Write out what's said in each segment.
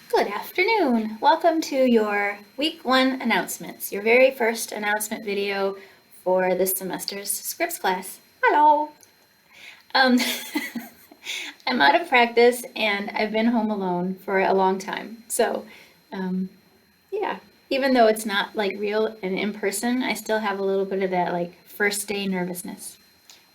Good afternoon. Welcome to your week one announcements, your very first announcement video for this semester's scripts class. Hello. Um, I'm out of practice and I've been home alone for a long time. Um, yeah, even though it's not like real and in person, I still have a little bit of that like first day nervousness.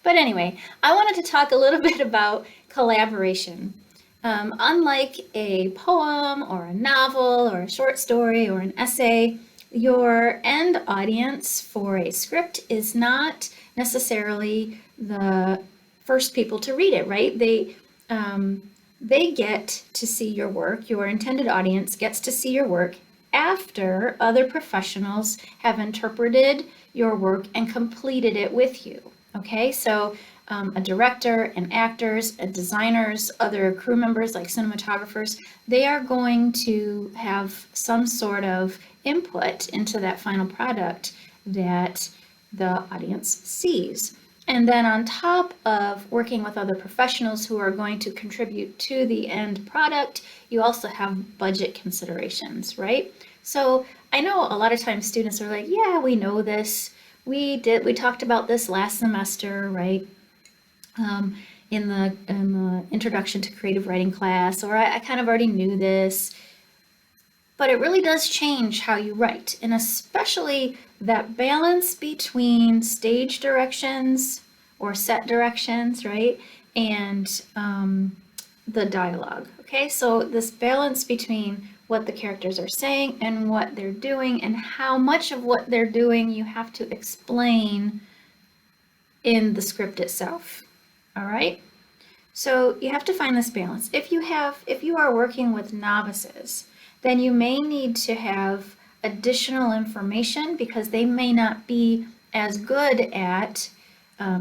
But anyway, I wanted to talk a little bit about collaboration. Unlike a poem or a novel or a short story or an essay, your end audience for a script is not necessarily the first people to read it, right? They get to see your work. Your intended audience gets to see your work after other professionals have interpreted your work and completed it with you. Okay, so a director and actors and designers, other crew members like cinematographers, they are going to have some sort of input into that final product that the audience sees. And then on top of working with other professionals who are going to contribute to the end product, you also have budget considerations, right? So I know a lot of times students are like, yeah, we know this. We talked about this last semester, right? In the introduction to creative writing class, or I kind of already knew this. But it really does change how you write, and especially that balance between stage directions or set directions, right? And the dialogue. Okay, so this balance between what the characters are saying and what they're doing, and how much of what they're doing you have to explain in the script itself. All right, so you have to find this balance. If you are working with novices, then you may need to have additional information because they may not be as good at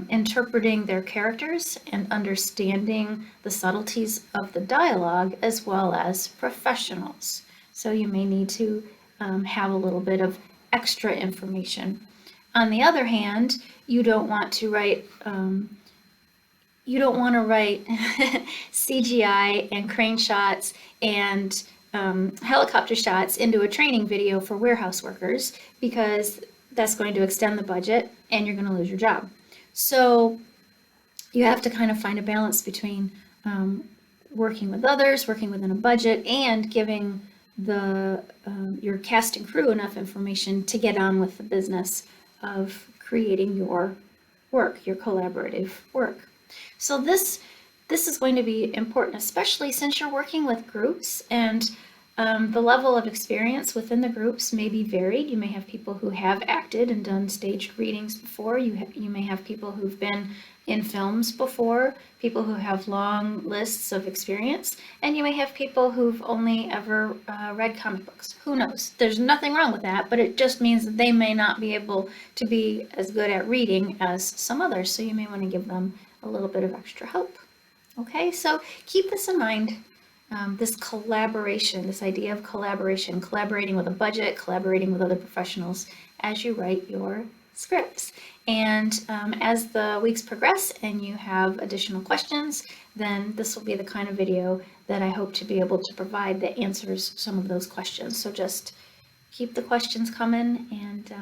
interpreting their characters and understanding the subtleties of the dialogue as well as professionals. So you may need to have a little bit of extra information. On the other hand, you don't want to write CGI and crane shots and helicopter shots into a training video for warehouse workers because that's going to extend the budget and you're going to lose your job. So you have to kind of find a balance between working with others, working within a budget, and giving your cast and crew enough information to get on with the business of creating your work, your collaborative work. So this is going to be important, especially since you're working with groups and the level of experience within the groups may be varied. You may have people who have acted and done staged readings before. You may have people who've been in films before, people who have long lists of experience, and you may have people who've only ever read comic books. Who knows? There's nothing wrong with that, but it just means that they may not be able to be as good at reading as some others, so you may want to give them a little bit of extra help. Okay, so keep this in mind. This collaboration, this idea of collaboration, collaborating with a budget, collaborating with other professionals as you write your scripts. And as the weeks progress and you have additional questions, then this will be the kind of video that I hope to be able to provide that answers some of those questions. So just keep the questions coming and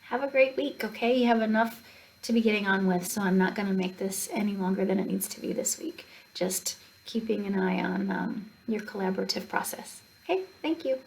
have a great week, okay? You have enough to be getting on with, so I'm not going to make this any longer than it needs to be this week. Just keeping an eye on your collaborative process. Okay, thank you.